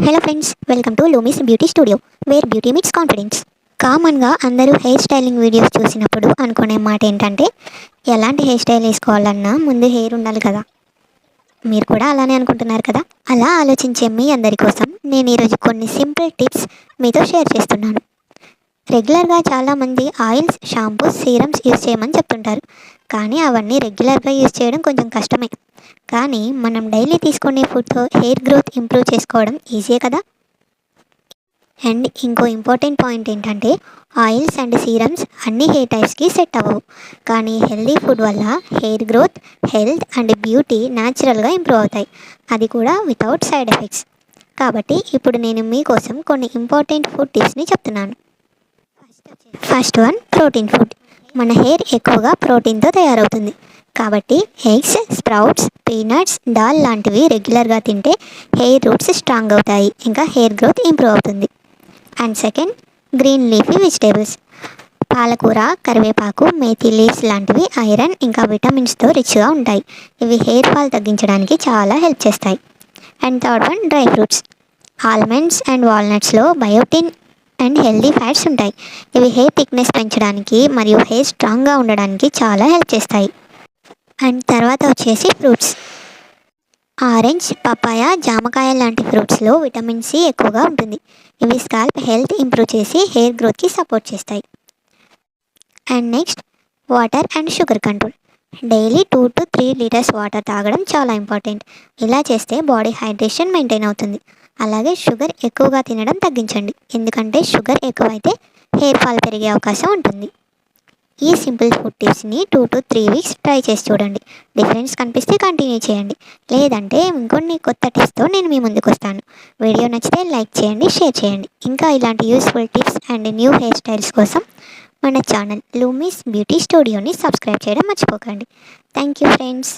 Hello friends, welcome to Lumis beauty studio, where beauty meets confidence. కామన్గా అందరూ hair styling videos చూసినప్పుడు అనుకునే మాట ఏంటంటే, ఎలాంటి హెయిర్ స్టైల్ వేసుకోవాలన్నా ముందు హెయిర్ ఉండాలి కదా. మీరు కూడా అలానే అనుకుంటున్నారు కదా. అలా ఆలోచించే మీ అందరి కోసం నేను ఈరోజు కొన్ని సింపుల్ టిప్స్ మీతో షేర్ చేస్తున్నాను. రెగ్యులర్గా చాలామంది ఆయిల్స్, షాంపూస్, సీరమ్స్ యూస్ చేయమని చెప్తుంటారు. కానీ అవన్నీ రెగ్యులర్గా యూస్ చేయడం కొంచెం కష్టమే. కానీ మనం డైలీ తీసుకునే ఫుడ్తో హెయిర్ గ్రోత్ ఇంప్రూవ్ చేసుకోవడం ఈజీయే కదా. అండ్ ఇంకో ఇంపార్టెంట్ పాయింట్ ఏంటంటే, ఆయిల్స్ అండ్ సీరమ్స్ అన్ని హెయిర్ టైప్స్కి సెట్ అవ్వవు. కానీ హెల్దీ ఫుడ్ వల్ల hair growth, health and beauty న్యాచురల్గా ఇంప్రూవ్ అవుతాయి, అది కూడా వితౌట్ సైడ్ ఎఫెక్ట్స్. కాబట్టి ఇప్పుడు నేను మీకోసం కొన్ని ఇంపార్టెంట్ ఫుడ్ టిప్స్ని చెప్తున్నాను. First one, protein food. మన హెయిర్ ఎక్కువగా ప్రోటీన్తో తయారవుతుంది. కాబట్టి ఎగ్స్, స్ప్రౌట్స్, పీనట్స్, దాల్ లాంటివి రెగ్యులర్గా తింటే హెయిర్ రూట్స్ స్ట్రాంగ్ అవుతాయి, ఇంకా హెయిర్ గ్రోత్ ఇంప్రూవ్ అవుతుంది. And second, green leafy vegetables. పాలకూర, కరివేపాకు, మేథీ లీవ్స్ లాంటివి ఐరన్ ఇంకా విటమిన్స్తో రిచ్గా ఉంటాయి. ఇవి హెయిర్ ఫాల్ తగ్గించడానికి చాలా హెల్ప్ చేస్తాయి. And third one, dry fruits. Almonds and వాల్నట్స్లో బయోటిన్ అండ్ హెల్దీ ఫ్యాట్స్ ఉంటాయి. ఇవి హెయిర్ థిక్నెస్ పెంచడానికి మరియు హెయిర్ స్ట్రాంగ్గా ఉండడానికి చాలా హెల్ప్ చేస్తాయి. అండ్ తర్వాత వచ్చేసి ఫ్రూట్స్. ఆరెంజ్, పపాయ, జామకాయ లాంటి ఫ్రూట్స్లో విటమిన్ సి ఎక్కువగా ఉంటుంది. ఇవి స్కాల్ప్ హెల్త్ ఇంప్రూవ్ చేసి హెయిర్ గ్రోత్కి సపోర్ట్ చేస్తాయి. And next, water and sugar control. Daily 2 to 3 litres water తాగడం చాలా ఇంపార్టెంట్. ఇలా చేస్తే బాడీ హైడ్రేషన్ మెయింటైన్ అవుతుంది. అలాగే షుగర్ ఎక్కువగా తినడం తగ్గించండి, ఎందుకంటే షుగర్ ఎక్కువైతే హెయిర్ ఫాల్ పెరిగే అవకాశం ఉంటుంది. ఈ సింపుల్ ఫుడ్ టిప్స్ని 2 to 3 వీక్స్ ట్రై చేసి చూడండి. డిఫరెన్స్ కనిపిస్తే కంటిన్యూ చేయండి, లేదంటే ఇంకొన్ని కొత్త టిప్స్తో నేను మీ ముందుకు వస్తాను. వీడియో నచ్చితే లైక్ చేయండి, షేర్ చేయండి. ఇంకా ఇలాంటి useful tips and new hair styles కోసం మన ఛానల్ లూమిస్ బ్యూటీ స్టూడియోని సబ్స్క్రైబ్ చేయడం మర్చిపోకండి. Thank you friends.